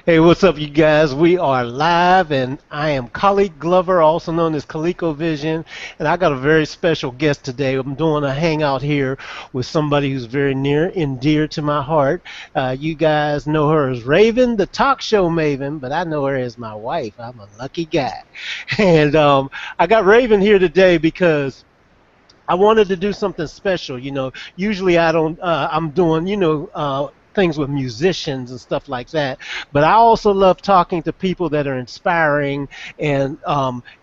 Hey, what's up, you guys? We are live, and I am Khalid Glover, also known as ColecoVision, and I got a very special guest today. I'm doing a hangout here with somebody who's very near and dear to my heart. You guys know her as Raven, the Talk Show Maven, but I know her as my wife. I'm a lucky guy. And I got Raven here today because I wanted to do something special. Usually I don't. I'm doing, things with musicians and stuff like that. But I also love talking to people that are inspiring and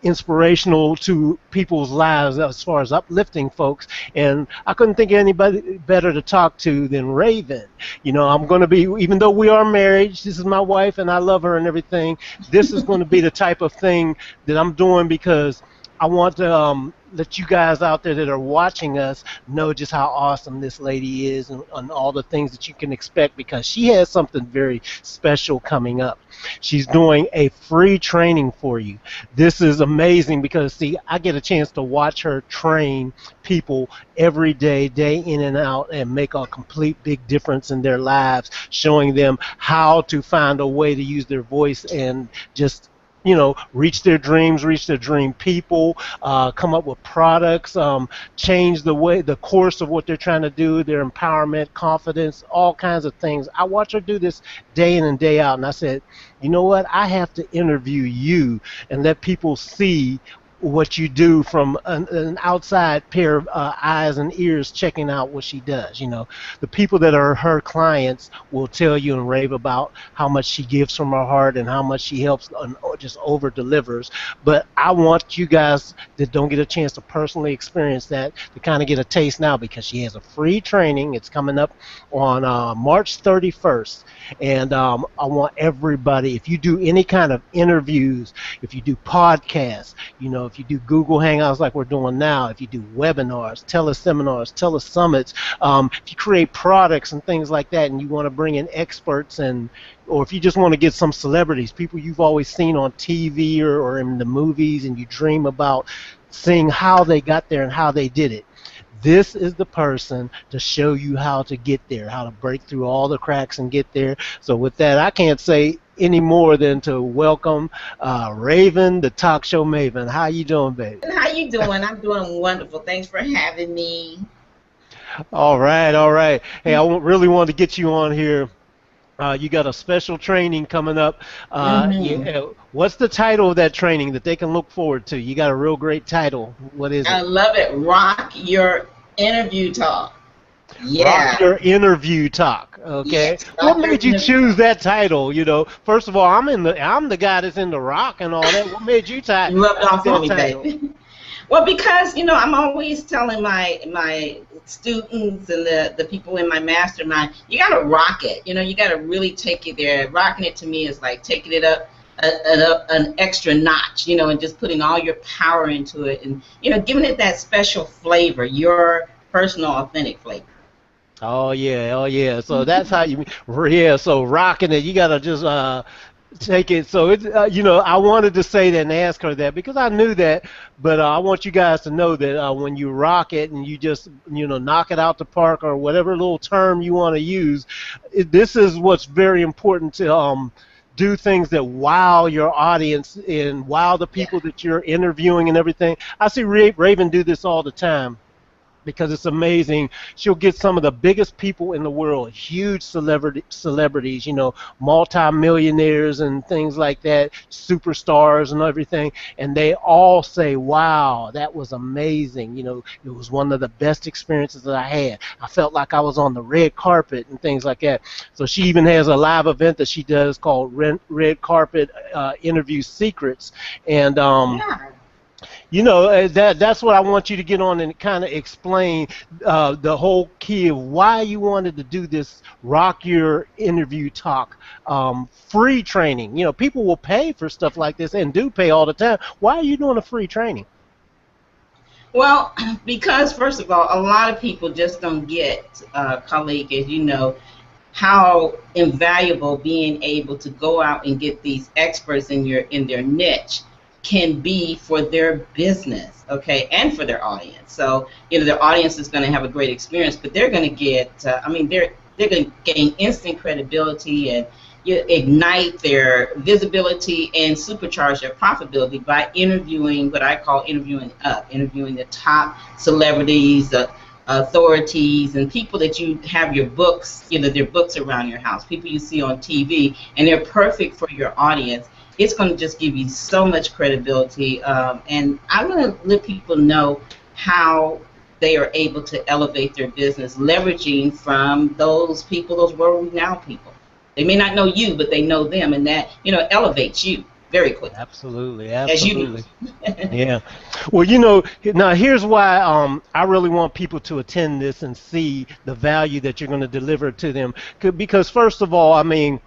inspirational to people's lives as far as uplifting folks. And I couldn't think of anybody better to talk to than Raven. I'm going to be, even though we are married, this is my wife and I love her and everything. This is going to be the type of thing that I'm doing because I want to let you guys out there that are watching us know just how awesome this lady is and all the things that you can expect because she has something very special coming up. She's doing a free training for you. This is amazing because, see, I get a chance to watch her train people every day, day in and out, and make a complete big difference in their lives, showing them how to find a way to use their voice and just reach their dreams, reach their dream people, come up with products, change the course of what they're trying to do, their empowerment, confidence, all kinds of things. I watch her do this day in and day out, and I said, you know what? I have to interview you and let people see what you do from an outside pair of eyes and ears checking out what she does. The people that are her clients will tell you and rave about how much she gives from her heart and how much she helps and just over delivers. But I want you guys that don't get a chance to personally experience that to kind of get a taste now because she has a free training. It's coming up on March 31st. And I want everybody, if you do any kind of interviews, if you do podcasts, if you do Google Hangouts like we're doing now, if you do webinars, teleseminars, telesummits, if you create products and things like that and you want to bring in experts or if you just want to get some celebrities, people you've always seen on TV or in the movies and you dream about seeing how they got there and how they did it. This is the person to show you how to get there, how to break through all the cracks and get there. So with that, I can't say any more than to welcome Raven, the Talk Show Maven. How you doing, baby? How you doing? I'm doing wonderful. Thanks for having me. All right, all right. Hey, I really want to get you on here. You got a special training coming up. What's the title of that training that they can look forward to? You got a real great title. What is it? I love it. Rock your interview talk. Yeah. Rock your interview talk. Okay. Yes, What made you choose that title? First of all, I'm the guy that's into rock and all that. What made you You rubbed off on me, title? baby. Well, because I'm always telling my students and the people in my mastermind, you got to rock it. You got to really take it there. Rocking it to me is like taking it up an extra notch, and just putting all your power into it and giving it that special flavor, your personal authentic flavor. Oh yeah, oh yeah. So that's how yeah. So rocking it, you gotta just take it. So it's I wanted to say that and ask her that because I knew that, but I want you guys to know that when you rock it and you just knock it out the park or whatever little term you want to use, this is what's very important to do things that wow your audience and wow the people that you're interviewing and everything. I see Raven do this all the time because it's amazing. She'll get some of the biggest people in the world, huge celebrities, multi-millionaires and things like that, superstars and everything, and they all say, wow, that was amazing. It was one of the best experiences that I had. I felt like I was on the red carpet and things like that. So she even has a live event that she does called Red Carpet Interview Secrets. And that's what I want you to get on and kind of explain the whole key of why you wanted to do this Rock Your Interview Talk free training. People will pay for stuff like this and do pay all the time. Why are you doing a free training? Well, because first of all, a lot of people just don't get, colleague, as you know, how invaluable being able to go out and get these experts in their niche can be for their business, okay, and for their audience. So, their audience is going to have a great experience, but they're going to get, they're going to gain instant credibility, and you ignite their visibility and supercharge their profitability by interviewing what I call interviewing up, interviewing the top celebrities, the authorities, and people that you have your books, their books around your house, people you see on TV, and they're perfect for your audience. It's going to just give you so much credibility, and I want to let people know how they are able to elevate their business, leveraging from those people, those world-renowned people. They may not know you, but they know them, and that elevates you very quickly. Absolutely, as you absolutely. Yeah. Well, now here's why I really want people to attend this and see the value that you're going to deliver to them. Because first of all, I mean,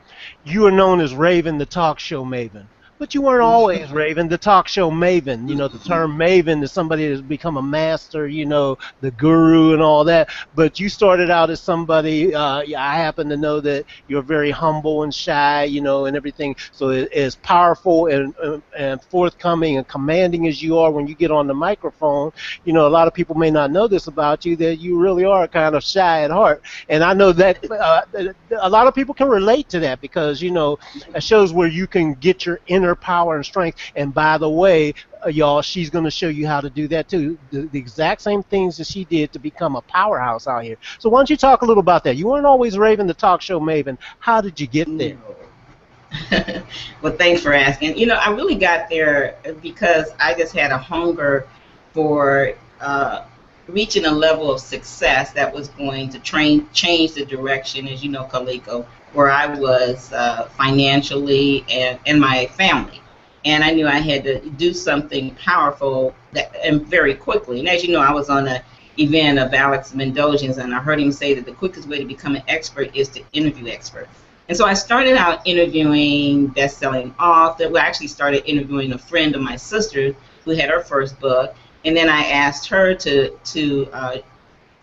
you are known as Raven, the Talk Show Maven. But you weren't always Raven, the Talk Show Maven. The term Maven is somebody that's become a master, the guru and all that. But you started out as somebody, I happen to know that you're very humble and shy, and everything. So as powerful and forthcoming and commanding as you are when you get on the microphone, a lot of people may not know this about you, that you really are kind of shy at heart. And I know that a lot of people can relate to that because, it shows where you can get your inner power and strength. And by the way, y'all, she's going to show you how to do that too. The exact same things that she did to become a powerhouse out here. So why don't you talk a little about that? You weren't always Raven, the Talk Show Maven. How did you get there? Well, thanks for asking. I really got there because I just had a hunger for reaching a level of success that was going to change the direction, as you know, Kaliko, where I was financially and my family. And I knew I had to do something powerful and very quickly. And as you know, I was on an event of Alex Mendozian's, and I heard him say that the quickest way to become an expert is to interview experts. And so I started out interviewing best-selling authors. Well, I actually started interviewing a friend of my sister who had her first book. And then I asked her to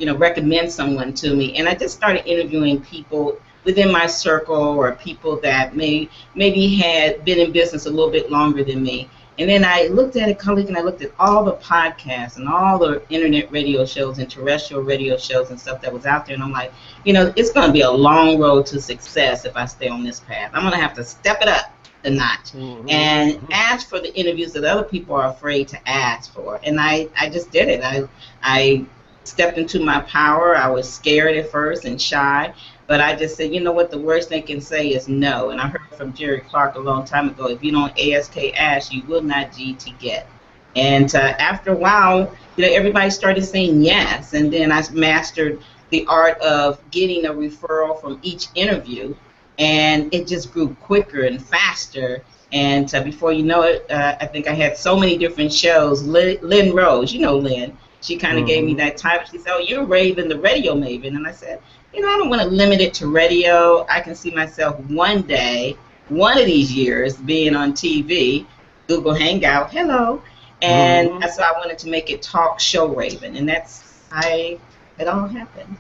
recommend someone to me. And I just started interviewing people within my circle or people that maybe had been in business a little bit longer than me. And then I looked at it, colleague, and I looked at all the podcasts and all the internet radio shows and terrestrial radio shows and stuff that was out there. And I'm like, it's going to be a long road to success if I stay on this path. I'm going to have to step it up a notch and ask for the interviews that other people are afraid to ask for. And I just did it. I stepped into my power. I was scared at first and shy. But I just said, what, the worst they can say is no. And I heard from Jerry Clark a long time ago, if you don't ask, you will not GT get. And after a while, everybody started saying yes. And then I mastered the art of getting a referral from each interview. And it just grew quicker and faster. And before you know it, I think I had so many different shows. Lynn Rose, Lynn, she kind of gave me that title. She said, oh, you're Raven, the radio Maven. And I said, I don't want to limit it to radio. I can see myself one day, one of these years, being on TV, Google Hangout, hello. And so I wanted to make it Talk Show Raven. And it all happened.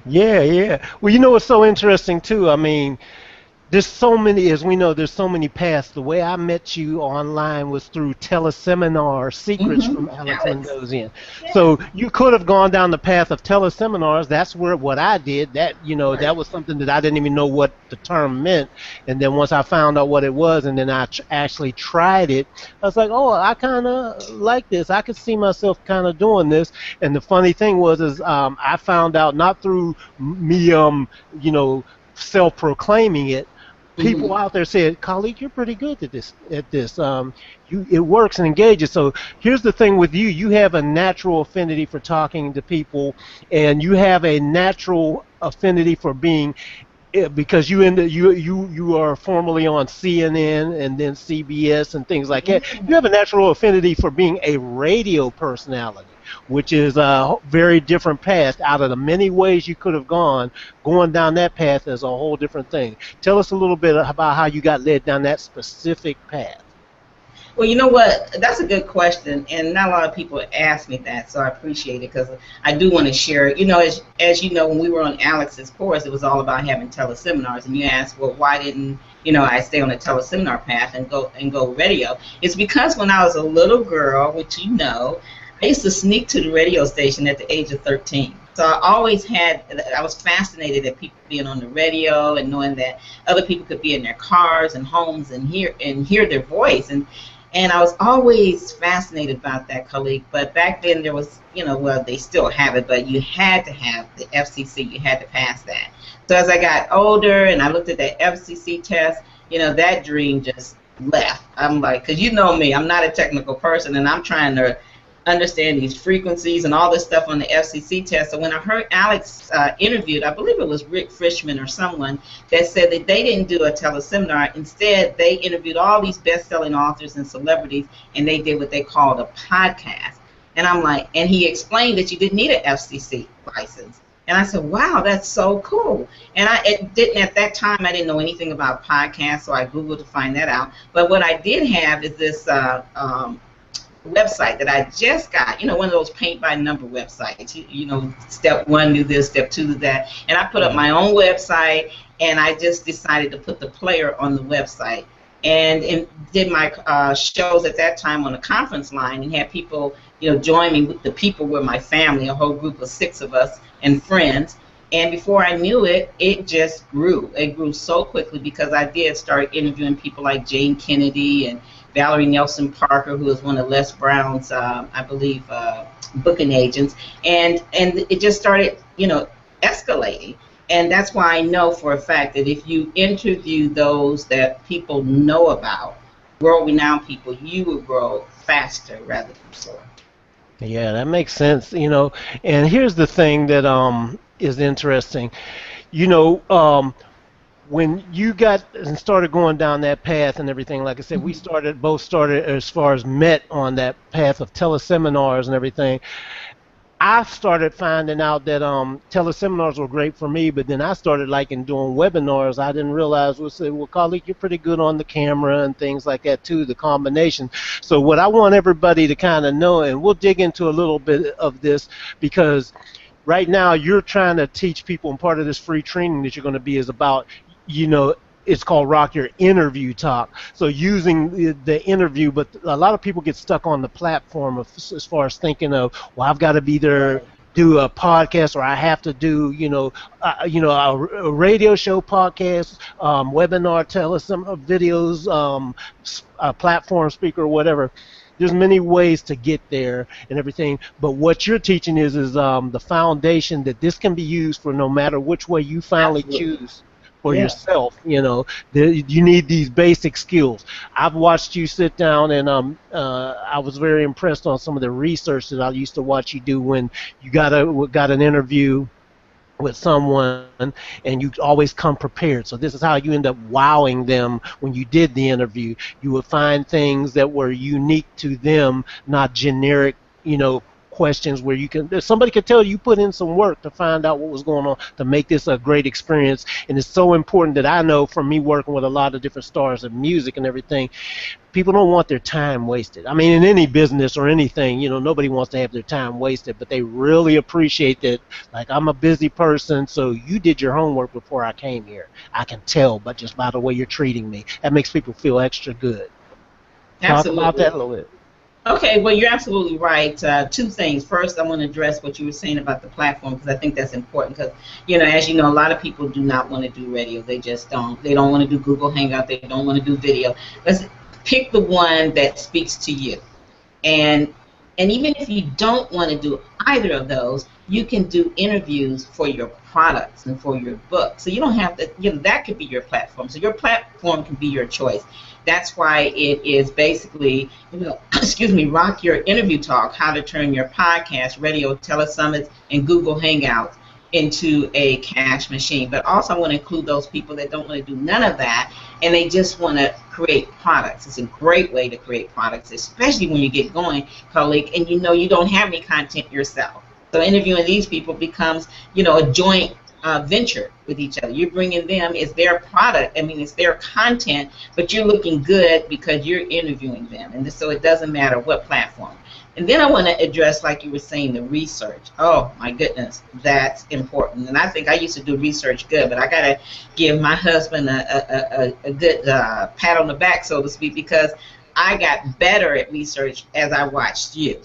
Yeah. Well, it's so interesting, too. I mean, there's so many, as we know, there's so many paths. The way I met you online was through teleseminar secrets from Alex Mendozian. Yeah. So you could have gone down the path of teleseminars. That's what I did. That, that was something that I didn't even know what the term meant. And then once I found out what it was, and then I actually tried it, I was like, oh, I kind of like this. I could see myself kind of doing this. And the funny thing was, I found out not through me, self-proclaiming it. People out there said, colleague, you're pretty good at this. It works and engages. So here's the thing with you. You have a natural affinity for talking to people, and you have a natural affinity for being, because you are formerly on CNN and then CBS and things like that. You have a natural affinity for being a radio personality, which is a very different path. Out of the many ways you could have gone, going down that path is a whole different thing. Tell us a little bit about how you got led down that specific path. Well, you know what? That's a good question, and not a lot of people ask me that, so I appreciate it because I do want to share it. As you know, when we were on Alex's course, it was all about having teleseminars, and you asked, well, why didn't I stay on the teleseminar path and go radio? It's because when I was a little girl, which I used to sneak to the radio station at the age of 13. So I always had, I was fascinated at people being on the radio and knowing that other people could be in their cars and homes and hear their voice. And I was always fascinated about that, colleague. But back then there was, well, they still have it, but you had to have the FCC. You had to pass that. So as I got older and I looked at that FCC test, that dream just left. I'm like, because you know me, I'm not a technical person, and I'm trying to understand these frequencies and all this stuff on the FCC test. So when I heard Alex interviewed, I believe it was Rick Frischman or someone that said that they didn't do a teleseminar. Instead, they interviewed all these best-selling authors and celebrities, and they did what they called a podcast. And I'm like, and he explained that you didn't need an FCC license. And I said, wow, that's so cool. And at that time, I didn't know anything about podcasts, so I Googled to find that out. But what I did have is this website that I just got, one of those paint-by-number websites. Step 1, do this, step 2, do that. And I put up my own website, and I just decided to put the player on the website. And did my shows at that time on a conference line and had people, join me. The people were my family, a whole group of 6 of us and friends. And before I knew it, it just grew. It grew so quickly because I did start interviewing people like Jane Kennedy and Valerie Nelson Parker, who is one of Les Brown's, I believe, booking agents. And it just started, escalating. And that's why I know for a fact that if you interview those that people know about, world-renowned people, you will grow faster rather than slower. Yeah, that makes sense, And here's the thing that is interesting. When you got and started going down that path and everything, like I said, we both started as far as met on that path of teleseminars and everything. I started finding out that teleseminars were great for me, but then I started liking doing webinars. I didn't realize, well, colleague, you're pretty good on the camera and things like that too, the combination. So what I want everybody to kind of know, and we'll dig into a little bit of this, because right now you're trying to teach people, and part of this free training that you're going to be is about, it's called Rock Your Interview Talk. So using the interview, but a lot of people get stuck on the platform as far as thinking of, well, I've got to be there, do a podcast, or I have to do, a radio show podcast, webinar, videos, a platform speaker, or whatever. There's many ways to get there and everything, but what you're teaching is the foundation that this can be used for no matter which way you finally choose for yourself. You need these basic skills. I've watched you sit down, and I was very impressed on some of the research that I used to watch you do when you got an interview with someone, and you always come prepared. So this is how you end up wowing them when you did the interview. You would find things that were unique to them, not generic, questions where somebody could tell you put in some work to find out what was going on to make this a great experience. And it's so important that I know from me working with a lot of different stars of music and everything, people don't want their time wasted. I mean, in any business or anything, nobody wants to have their time wasted, but they really appreciate that. Like, I'm a busy person, so you did your homework before I came here. I can tell, but just by the way you're treating me, that makes people feel extra good. Absolutely. Talk about that a little bit. Okay, well, you're absolutely right. 2 things. First, I want to address what you were saying about the platform, because I think that's important. Because, as you know, a lot of people do not want to do radio. They just don't. They don't want to do Google Hangout. They don't want to do video. Let's pick the one that speaks to you. And even if you don't want to do either of those, you can do interviews for your products and for your book. So you don't have to, that could be your platform. So your platform can be your choice. That's why it is basically, Rock Your Interview Talk, how to turn your podcast, radio, telesummits, and Google Hangouts into a cash machine. But also I want to include those people that don't want to do none of that, and they just want to create products. It's a great way to create products, especially when you get going, colleague, and you don't have any content yourself. So interviewing these people becomes, a joint venture with each other. You're bringing them, it's their product, it's their content, but you're looking good because you're interviewing them. And so it doesn't matter what platform. And then I want to address, like you were saying, the research. Oh, my goodness, that's important. And I think I used to do research good, but I got to give my husband a good pat on the back, so to speak, because I got better at research as I watched you.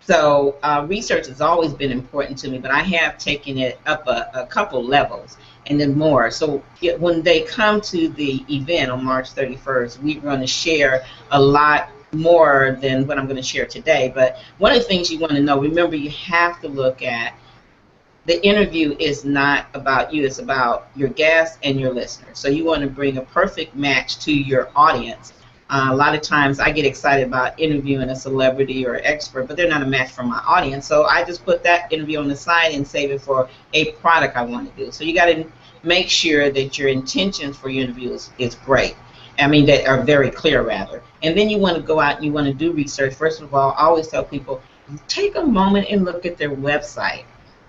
So research has always been important to me, but I have taken it up a couple levels and then more. So when they come to the event on March 31st, we're going to share a lot more than what I'm going to share today. But one of the things you want to know, remember, you have to look at the interview is not about you, it's about your guest and your listener. So you want to bring a perfect match to your audience. A lot of times I get excited about interviewing a celebrity or expert, but they're not a match for my audience. So I just put that interview on the side and save it for a product I want to do. So you got to make sure that your intentions for your interview is great. I mean, that are very clear, rather. And then you want to go out and you want to do research. First of all, I always tell people, take a moment and look at their website.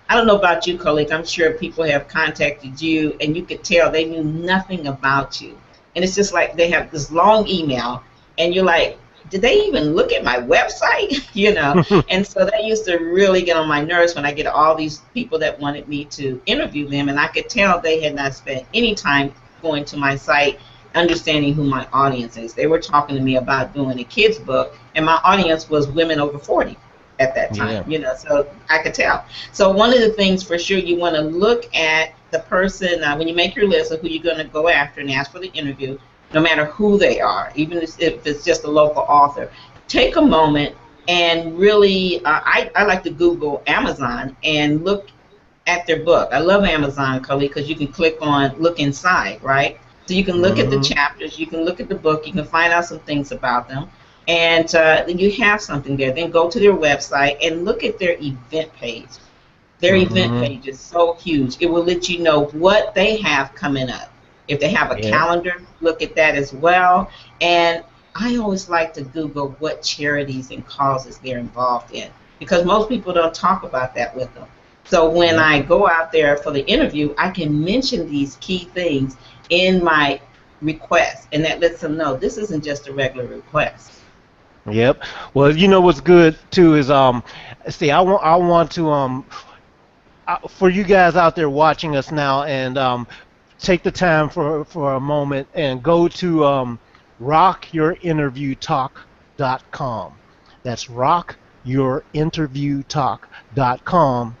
I don't know about you, colleague. I'm sure people have contacted you, and you could tell they knew nothing about you. And it's just like they have this long email, and you're like, did they even look at my website? You know? And so that used to really get on my nerves when I get all these people that wanted me to interview them, and I could tell they had not spent any time going to my site, understanding who my audience is. They were talking to me about doing a kid's book, and my audience was women over 40. At that time, you know, so I could tell. So one of the things for sure, you want to look at the person when you make your list of who you're going to go after and ask for the interview, no matter who they are, even if it's just a local author. Take a moment and really, I like to Google Amazon and look at their book. I love Amazon, Cully, because you can click on look inside, right? So you can look at the chapters, you can look at the book, you can find out some things about them. And then you have something there. Then go to their website and look at their event page. Their event page is so huge. It will let you know what they have coming up. If they have a calendar, look at that as well. And I always like to Google what charities and causes they're involved in, because most people don't talk about that with them. So when I go out there for the interview, I can mention these key things in my request, and that lets them know this isn't just a regular request. Yep. Well, you know what's good too is see, I want to for you guys out there watching us now, and take the time for a moment and go to rockyourinterviewtalk.com. That's rockyourinterviewtalk.com,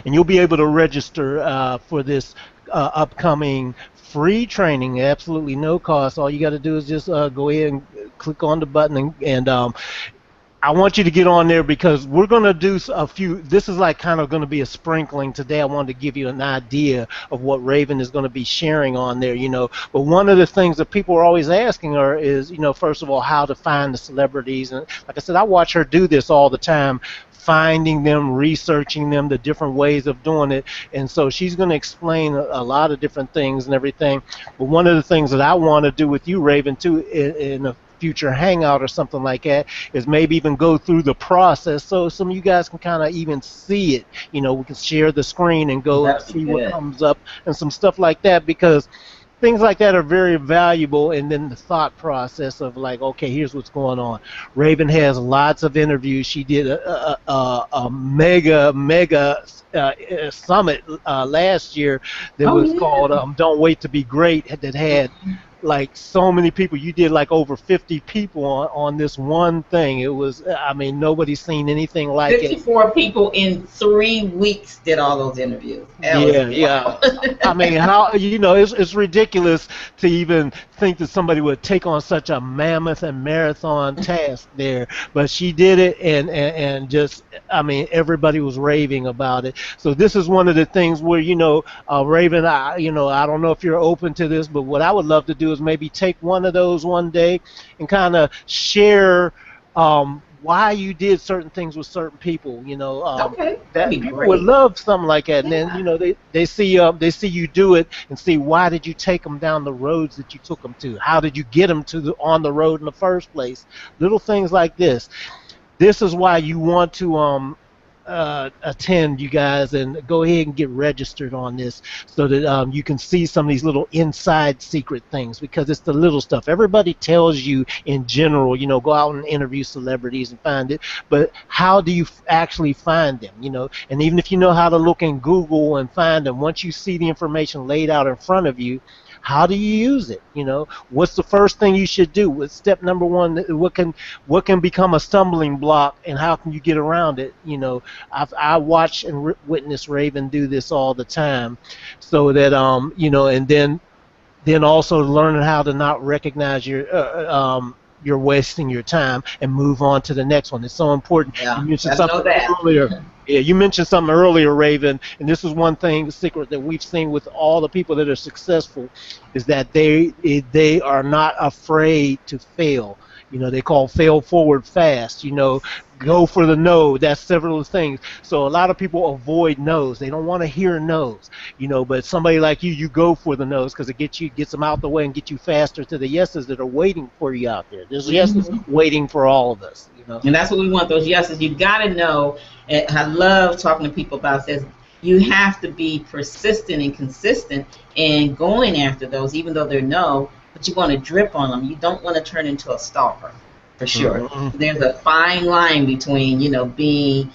and you'll be able to register for this upcoming free training, absolutely no cost. All you got to do is just go ahead and click on the button, and I want you to get on there, because we're going to do a few. This is like kind of going to be a sprinkling today. I wanted to give you an idea of what Raven is going to be sharing on there, you know. But one of the things that people are always asking her is, you know, first of all, how to find the celebrities. And like I said, I watch her do this all the time, finding them, researching them, the different ways of doing it. And so she's going to explain a lot of different things and everything. But one of the things that I want to do with you, Raven, too, in a future hangout or something like that, is maybe even go through the process so some of you guys can kind of even see it. You know, we can share the screen and go and see what comes up and some stuff like that, because things like that are very valuable. And then the thought process of like, okay, here's what's going on. Raven has lots of interviews. She did a mega summit last year that was called Don't Wait to Be Great, that had like so many people. You did like over 50 people on this one thing. It was, I mean, nobody's seen anything like 54 people in 3 weeks did all those interviews. Yeah. I mean, how, you know, it's ridiculous to even think that somebody would take on such a mammoth and marathon task there, but she did it, and just, I mean, everybody was raving about it. So this is one of the things where, you know, Raven, I don't know if you're open to this, but what I would love to do is maybe take one of those one day and kind of share why you did certain things with certain people, you know. That people would love something like that. And then, you know, they see you do it and see, why did you take them down the roads that you took them to? How did you get them on the road in the first place? Little things like this. This is why you want to attend, you guys, and go ahead and get registered on this, so that you can see some of these little inside secret things, because it's the little stuff. Everybody tells you in general, you know, go out and interview celebrities and find it, but how do you actually find them, you know? And even if you know how to look in Google and find them, once you see the information laid out in front of you, How do you use it? You know, what's the first thing you should do? What's step number one? What can become a stumbling block, and how can you get around it? You know, I watch and witness Raven do this all the time, so that you know, and then also learning how to not recognize you're wasting your time and move on to the next one. It's so important. You Yeah, mentioned I know something that. earlier. Yeah, you mentioned something earlier, Raven, and this is one thing, the secret that we've seen with all the people that are successful, is that they are not afraid to fail. You know, they call fail forward fast. You know, go for the no. That's several things. So a lot of people avoid no's. They don't want to hear no's. You know, but somebody like you go for the no's because it gets them out the way and get you faster to the yeses that are waiting for you out there. There's yeses Hmm. waiting for all of us. You know. And that's what we want, those yeses. You got to know, and I love talking to people about this, you have to be persistent and consistent in going after those, even though they're no, but you want to drip on them. You don't want to turn into a stalker, for sure. Mhm. There's a fine line between, being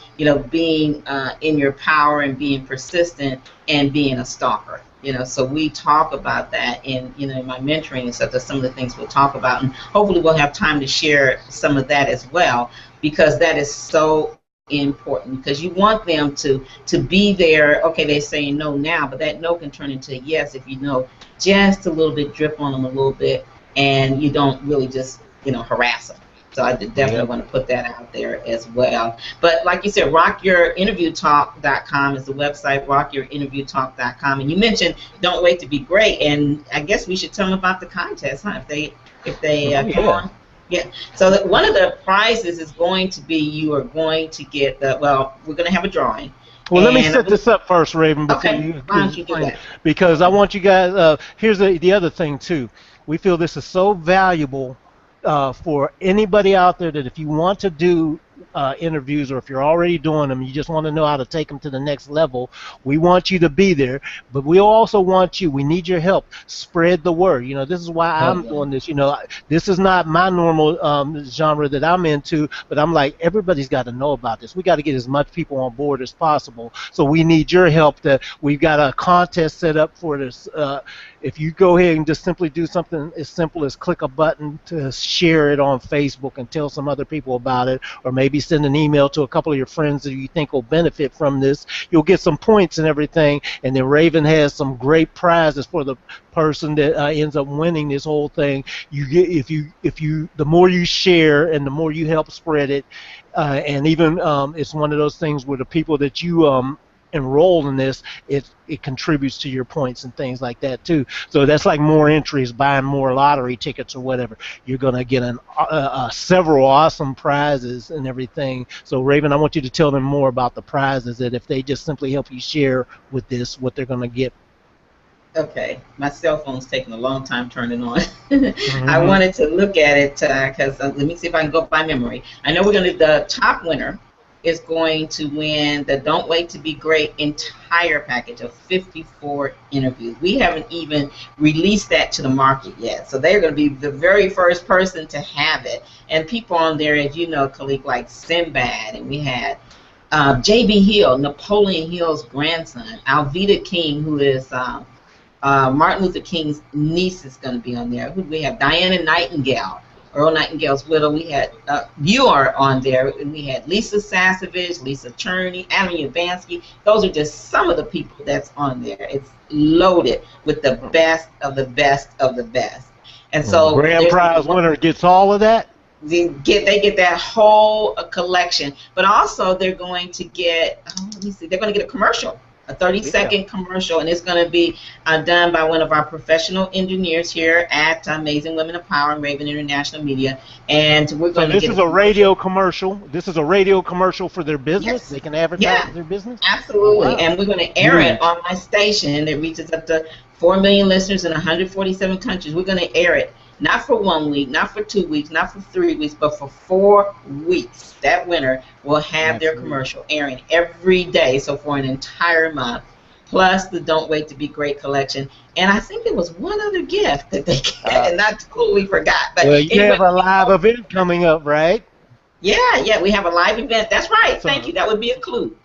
in your power and being persistent and being a stalker. So we talk about that in my mentoring and stuff. That's some of the things we'll talk about, and hopefully we'll have time to share some of that as well, because that is so important, because you want them to be there. Okay, they're saying no now, but that no can turn into a yes if you know just a little bit, drip on them a little bit, and you don't really just harass them. So I definitely want to put that out there as well. But like you said, rockyourinterviewtalk.com is the website, rockyourinterviewtalk.com. And you mentioned Don't Wait to Be Great, and I guess we should tell them about the contest, huh? If they come on. Yeah. So one of the prizes is going to be, you are going to get we're going to have a drawing. Well, let me set this up first, Raven, before Okay, why don't you do that? because I want you guys. Here's the other thing too. We feel this is so valuable for anybody out there, that if you want to do interviews, or if you're already doing them, you just want to know how to take them to the next level. We want you to be there, but we also want you. We need your help. Spread the word. You know, this is why I'm doing this. You know, this is not my normal genre that I'm into, but I'm like, everybody's got to know about this. We got to get as much people on board as possible. So we need your help. That we've got a contest set up for this. If you go ahead and just simply do something as simple as click a button to share it on Facebook and tell some other people about it, or maybe send an email to a couple of your friends that you think will benefit from this, you'll get some points and everything. And then Raven has some great prizes for the person that ends up winning this whole thing. You get, if you the more you share and the more you help spread it, and even it's one of those things where the people that you enrolled in this, it contributes to your points and things like that too. So that's like more entries, buying more lottery tickets or whatever. You're gonna get several awesome prizes and everything. So Raven, I want you to tell them more about the prizes, that if they just simply help you share with this, what they're gonna get. Okay, my cell phone's taking a long time turning on. I wanted to look at it because let me see if I can go by memory. I know the top winner is going to win the Don't Wait to Be Great entire package of 54 interviews. We haven't even released that to the market yet. So they're going to be the very first person to have it. And people on there, as you know, Khalik, like Sinbad, and we had J.B. Hill, Napoleon Hill's grandson, Alveda King, who is Martin Luther King's niece, is going to be on there. Who do we have? Diana Nightingale, Earl Nightingale's widow. We had you are on there, and we had Lisa Sasevich, Lisa Cherney, Adam Yabansky. Those are just some of the people that's on there. It's loaded with the best of the best of the best. And so grand prize winner gets all of that. They get that whole collection, but also they're going to get they're going to get a commercial, a 30-second commercial, and it's going to be done by one of our professional engineers here at Amazing Women of Power and Raven International Media. And we're going to this is a radio commercial. This is a radio commercial for their business. Yes. They can advertise their business. Absolutely. Oh, wow. And we're going to air it on my station. It reaches up to 4 million listeners in 147 countries. We're going to air it. Not for 1 week, not for 2 weeks, not for 3 weeks, but for 4 weeks. That winner will have their commercial airing every day, so for an entire month, plus the Don't Wait to Be Great collection. And I think there was one other gift that they got, and I totally forgot. But well, you have a live event coming up, right? Yeah, we have a live event. That's right. Thank you. That would be a clue.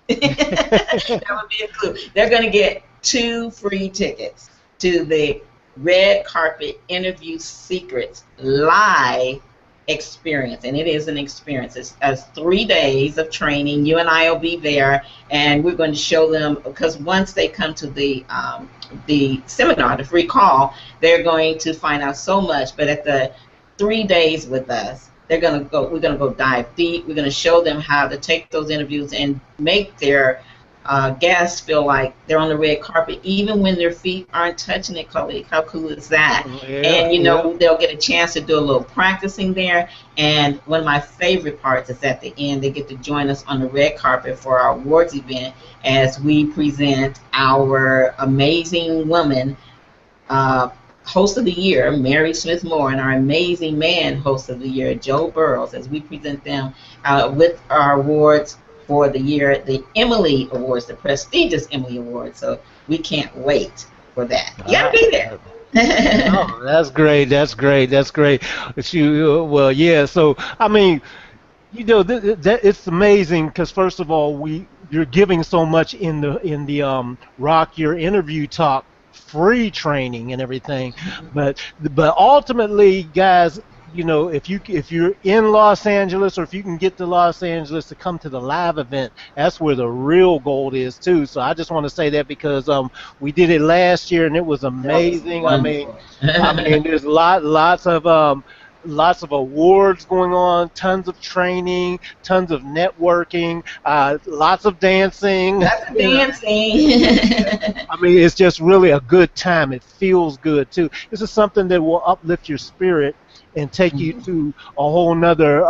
That would be a clue. They're going to get 2 free tickets to the Red Carpet Interview Secrets live experience, and it is an experience. It's 3 days of training. You and I will be there, and we're going to show them, because once they come to the seminar, the free call, they're going to find out so much. But at the 3 days with us, we're going to go dive deep. We're going to show them how to take those interviews and make their guests feel like they're on the red carpet, even when their feet aren't touching it, Khalik. How cool is that? Yeah, and, you know, they'll get a chance to do a little practicing there. And one of my favorite parts is at the end, they get to join us on the red carpet for our awards event as we present our amazing woman host of the year, Mary Smith Moore, and our amazing man host of the year, Joe Burrows, as we present them with our awards for the year, the Emily Awards, the prestigious Emily Awards. So we can't wait for that. You gotta be there. Oh, that's great. That's great. That's great. Well, yeah. So I mean, you know, it's amazing because first of all, you're giving so much in the Rock Your Interview Talk free training and everything, but ultimately, guys, you know, if you're in Los Angeles, or if you can get to Los Angeles to come to the live event, that's where the real gold is too. So I just want to say that because we did it last year and it was amazing. I mean, there's lots of awards going on, tons of training, tons of networking, lots of dancing. Lots of dancing. I mean, it's just really a good time. It feels good too. This is something that will uplift your spirit and take you to a whole nother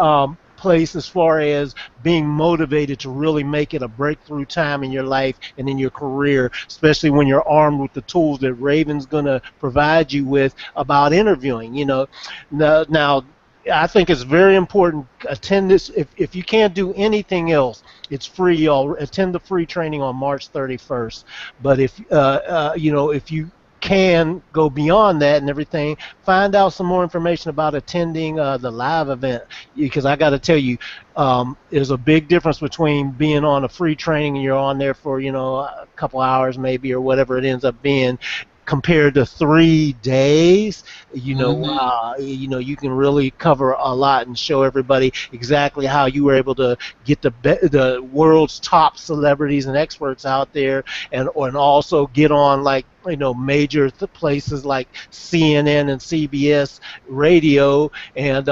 place as far as being motivated to really make it a breakthrough time in your life and in your career, especially when you're armed with the tools that Raven's going to provide you with about interviewing. You know, now I think it's very important. Attend this. If you can't do anything else, it's free. Y'all attend the free training on March 31st. But if you know, if you can go beyond that and everything, find out some more information about attending the live event, because I got to tell you, there's a big difference between being on a free training and you're on there for, you know, a couple hours maybe or whatever it ends up being, compared to 3 days. You know, you can really cover a lot and show everybody exactly how you were able to get the world's top celebrities and experts out there, and also get on, like, you know, major places like CNN and CBS radio, and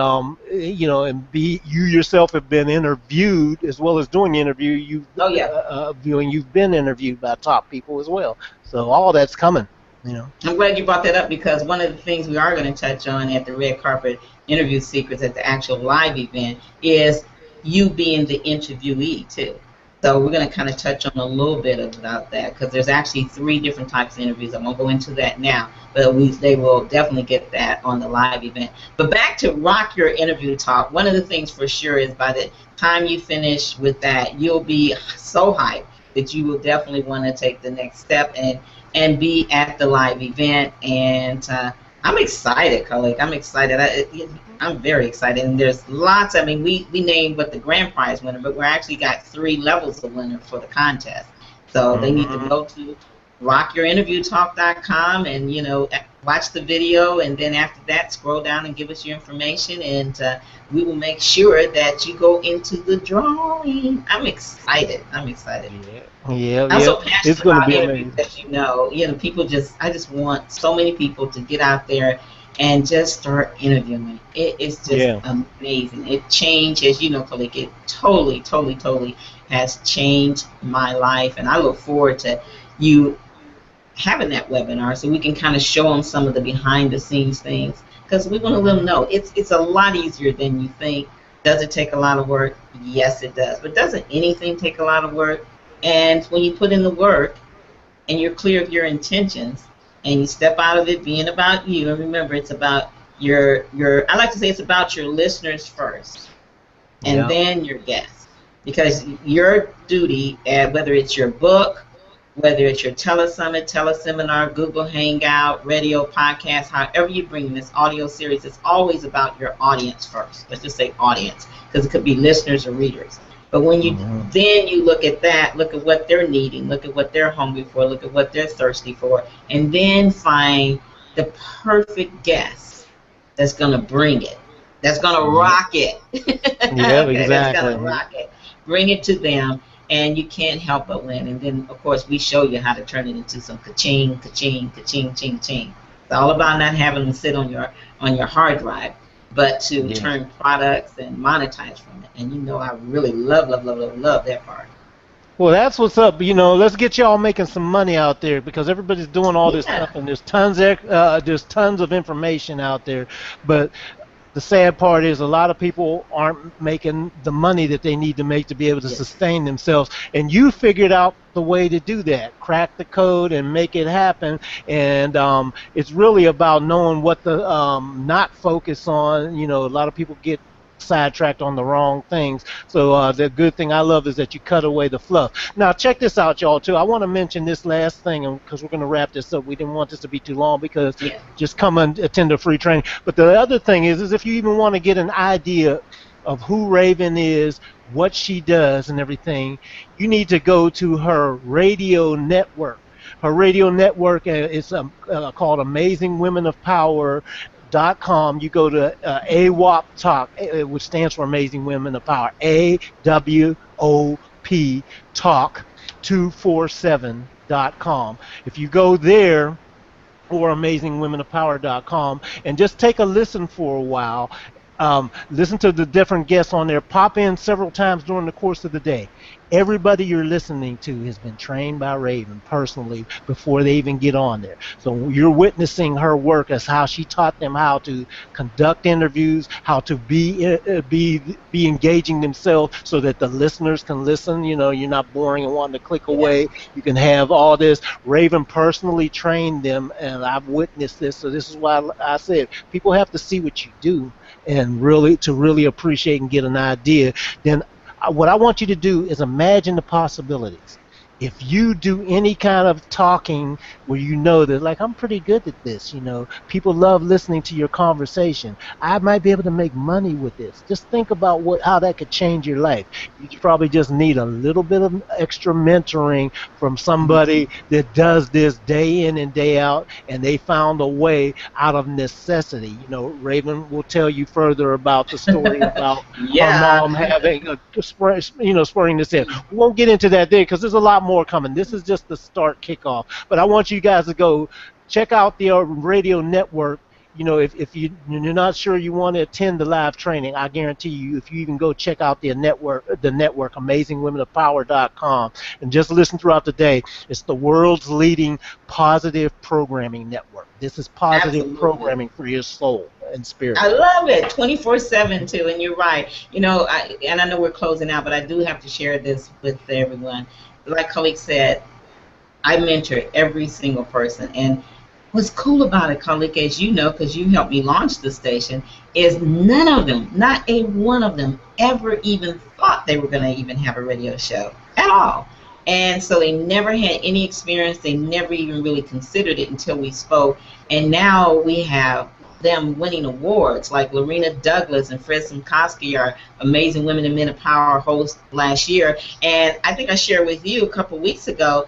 you know, and you yourself have been interviewed as well as doing the interview. You've been interviewed by top people as well. So all that's coming. You know. I'm glad you brought that up, because one of the things we are going to touch on at the Red Carpet Interview Secrets at the actual live event is you being the interviewee too. So we're going to kind of touch on a little bit about that, because there's actually 3 different types of interviews. I won't go into that now, but they will definitely get that on the live event. But back to Rock Your Interview Talk, one of the things for sure is by the time you finish with that, you'll be so hyped that you will definitely want to take the next step and be at the live event. And I'm excited, Khalik. I'm excited. I'm very excited. And there's lots. I mean, we named what the grand prize winner, but we're actually got 3 levels of winner for the contest. So they need to go to rockyourinterviewtalk.com and, you know, watch the video, and then after that, scroll down and give us your information, and we will make sure that you go into the drawing. I'm excited. I'm excited. Yeah. I'm so passionate it's going to about be interviews, amazing. as you know. You know, I just want so many people to get out there and just start interviewing. It is just amazing. It changed, as you know, Khalik, it totally has changed my life, and I look forward to you having that webinar so we can kind of show them some of the behind the scenes things, because we want to let them know it's a lot easier than you think. Does it take a lot of work? Yes, it does. But doesn't anything take a lot of work? And when you put in the work and you're clear of your intentions and you step out of it being about you, and remember, it's about your I like to say it's about your listeners first, and then your guests, because your duty, whether it's your book, whether it's your telesummit, teleseminar, Google Hangout, radio, podcast, however you bring this audio series, it's always about your audience first. Let's just say audience, because it could be listeners or readers. But when you then you look at that, look at what they're needing, look at what they're hungry for, look at what they're thirsty for, and then find the perfect guest that's going to bring it, that's going to rock it. Yeah, Okay, that's going to exactly. rock it. Bring it to them, and you can't help but win. And then, of course, we show you how to turn it into some ka-ching, ka-ching, ka-ching, ching, ching. It's all about not having to sit on your hard drive, but to Yeah. turn products and monetize from it. And you know, I really love, love, love, love, love that part. Well, that's what's up. Let's get y'all making some money out there because everybody's doing all this Yeah. stuff and there's tons of information out there. But the sad part is a lot of people aren't making the money that they need to make to be able to Yes. sustain themselves. And you figured out the way to do that, crack the code and make it happen. And it's really about knowing what the not focus on. A lot of people get sidetracked on the wrong things. So the good thing I love is that you cut away the fluff. Now check this out, y'all. Too. I want to mention this last thing because we're going to wrap this up. We didn't want this to be too long because Yeah. just come and attend a free training. But the other thing is if you even want to get an idea of who Raven is, what she does, and everything, you need to go to her radio network. Her radio network is called Amazing Women of Power.com. You go to AWOP Talk, which stands for Amazing Women of Power, AWOP Talk 247.com. If you go there, or amazingwomenofpower.com, and just take a listen for a while. Listen to the different guests on there. Pop in several times during the course of the day. Everybody you're listening to has been trained by Raven personally before they even get on there. So you're witnessing her work as how she taught them how to conduct interviews, how to be engaging themselves so that the listeners can listen. You're not boring and wanting to click Yeah. away. You can have all this. Raven personally trained them, and I've witnessed this. So this is why I said people have to see what you do and really appreciate and get an idea. Then what I want you to do is imagine the possibilities. If you do any kind of talking where you know that, like, I'm pretty good at this, people love listening to your conversation. I might be able to make money with this. Just think about how that could change your life. You probably just need a little bit of extra mentoring from somebody that does this day in and day out, and they found a way out of necessity. Raven will tell you further about the story about her Yeah. mom having spurring this in. We won't get into that there because there's a lot more coming. This is just the start kickoff. But I want you guys to go check out the radio network. If you're not sure you want to attend the live training, I guarantee you, if you even go check out the network, AmazingWomenOfPower.com, and just listen throughout the day, it's the world's leading positive programming network. This is positive Absolutely. programming for your soul and spirit. I love it, 24/7 too, and you're right. And I know we're closing out, but I do have to share this with everyone. Like Khalik said, I mentor every single person, and what's cool about it, Khalik, as you know, because you helped me launch the station, is none of them, not a one of them, ever even thought they were going to even have a radio show at all. And so they never had any experience. They never even really considered it until we spoke. And now we have them winning awards like Lorena Douglas and Fred Simkowski are Amazing Women and Men of Power hosts last year. And I think I shared with you a couple weeks ago,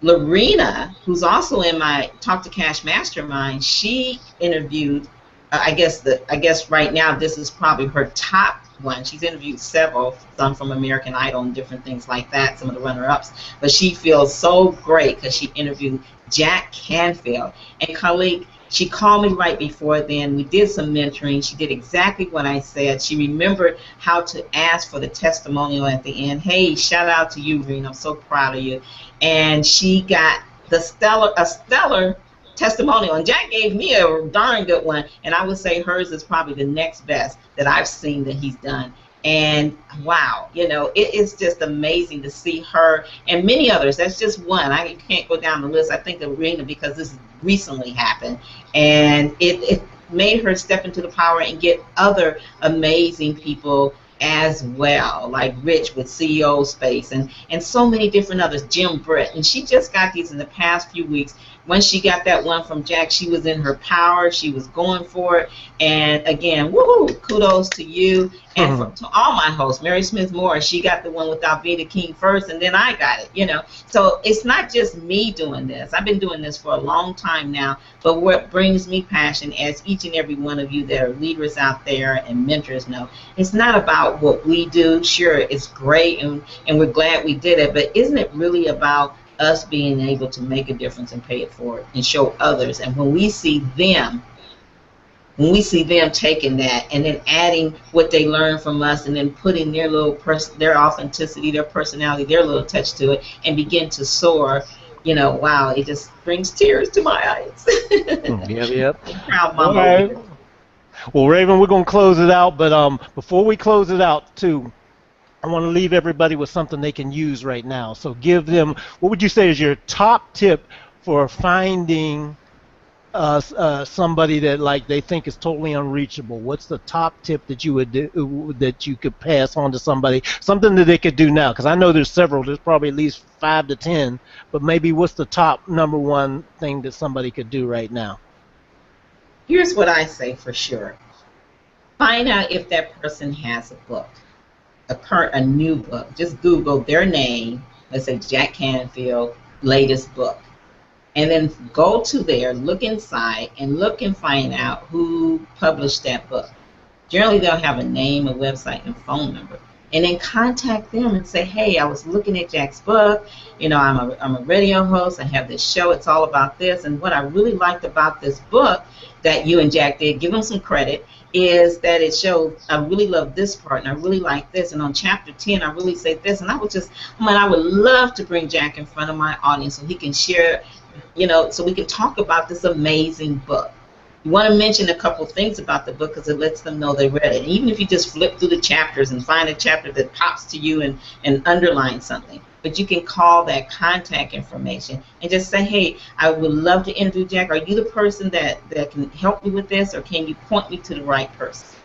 Lorena, who's also in my Talk to Cash Mastermind, she interviewed. I guess right now this is probably her top one. She's interviewed several, some from American Idol and different things like that, some of the runner-ups. But she feels so great because she interviewed Jack Canfield. And Khalik, she called me right before then. We did some mentoring. She did exactly what I said. She remembered how to ask for the testimonial at the end. Hey, shout out to you, Rena. I'm so proud of you. And she got a stellar testimonial. And Jack gave me a darn good one. And I would say hers is probably the next best that I've seen that he's done. And wow, it is just amazing to see her and many others. That's just one. I can't go down the list. I think of Rena because this recently happened, and it made her step into the power and get other amazing people as well, like Rich with CEO Space and so many different others, Jim Brett. And she just got these in the past few weeks. once she got that one from Jack, she was in her power. She was going for it. And again, woohoo, kudos to you and to all my hosts. Mary Smith Moore, she got the one with Alveda King first, and then I got it, So it's not just me doing this. I've been doing this for a long time now. But what brings me passion, as each and every one of you that are leaders out there and mentors know, it's not about what we do. Sure, it's great, and we're glad we did it. But isn't it really about us being able to make a difference and pay it forward and show others? And when we see them taking that and then adding what they learn from us and then putting their little their authenticity, their personality, their little touch to it and begin to soar, wow, it just brings tears to my eyes. Yep. Proud mama. All right. Well, Raven, we're going to close it out, but before we close it out, too, I want to leave everybody with something they can use right now. So give them, what would you say is your top tip for finding somebody that they think is totally unreachable? What's the top tip that you would do, that you could pass on to somebody, something that they could do now? Because I know there's several, there's probably at least 5 to 10, but maybe what's the top #1 thing that somebody could do right now? Here's what I say for sure. Find out if that person has a book, a new book. Just Google their name, let's say Jack Canfield, latest book. And then go to there, look inside, and look and find out who published that book. Generally, they'll have a name, a website, and phone number. And then contact them and say, hey, I was looking at Jack's book. I'm a radio host. I have this show. It's all about this. And what I really liked about this book that you and Jack did, give them some credit, is that it showed I really love this part and I really like this. And on chapter 10, I really say this. And I would love to bring Jack in front of my audience so he can share, so we can talk about this amazing book. You want to mention a couple things about the book because it lets them know they read it. And even if you just flip through the chapters and find a chapter that pops to you and underline something, but you can call that contact information and just say, hey, I would love to interview Jack. Are you the person that can help me with this, or can you point me to the right person?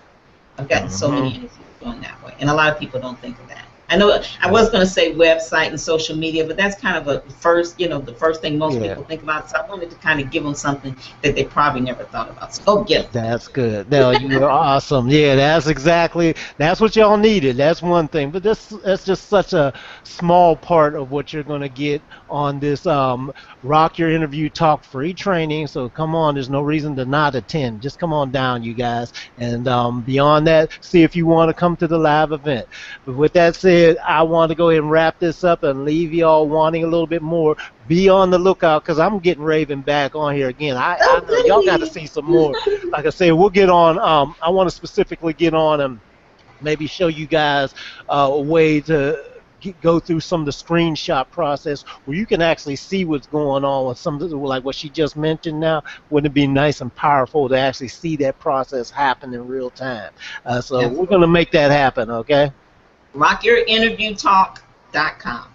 I've gotten so many interviews going that way, and a lot of people don't think of that. I know I was going to say website and social media, but that's kind of the first thing most people think about. So I wanted to kind of give them something that they probably never thought about. So go get them. That's good. No, you're awesome. Yeah, that's what y'all needed. That's one thing. But that's just such a small part of what you're going to get on this Rock Your Interview Talk free training. So come on, there's no reason to not attend. Just come on down, you guys. And beyond that, see if you want to come to the live event. But with that said, I want to go ahead and wrap this up and leave y'all wanting a little bit more. Be on the lookout because I'm getting Raven back on here again. I know y'all got to see some more. Like I said, we'll get on. I want to specifically get on and maybe show you guys a way to go through some of the screenshot process where you can actually see what's going on with some of the, like what she just mentioned now. Wouldn't it be nice and powerful to actually see that process happen in real time? So we're going to make that happen, okay? RockYourInterviewTalk.com.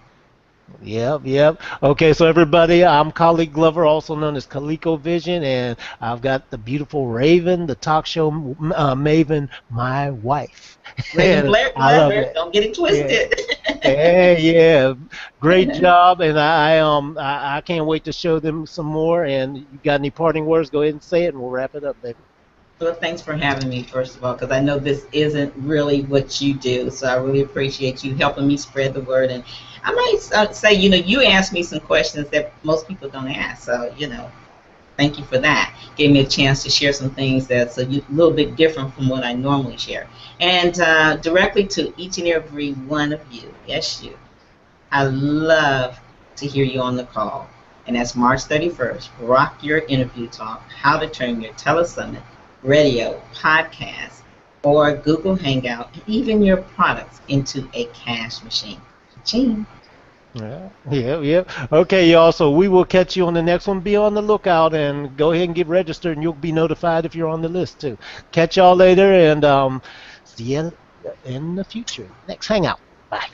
Yep. Okay, so everybody, I'm Khalid Glover, also known as ColecoVision, and I've got the beautiful Raven, the talk show Maven, my wife. Raven Blair, don't get it twisted. Yeah. Great job, and I can't wait to show them some more. And you got any parting words? Go ahead and say it, and we'll wrap it up, baby. Well, thanks for having me, first of all, because I know this isn't really what you do, so I really appreciate you helping me spread the word. And I might say, you asked me some questions that most people don't ask, so, thank you for that. Gave me a chance to share some things that's a little bit different from what I normally share. And directly to each and every one of you, yes, you, I love to hear you on the call. And that's March 31st, Rock Your Interview Talk, how to turn your telesummit, radio, podcast, or Google Hangout, and even your products into a cash machine. Ching. Yeah. Okay, y'all, so we will catch you on the next one. Be on the lookout and go ahead and get registered, and you'll be notified if you're on the list, too. Catch y'all later, and see you in the future. Next Hangout. Bye.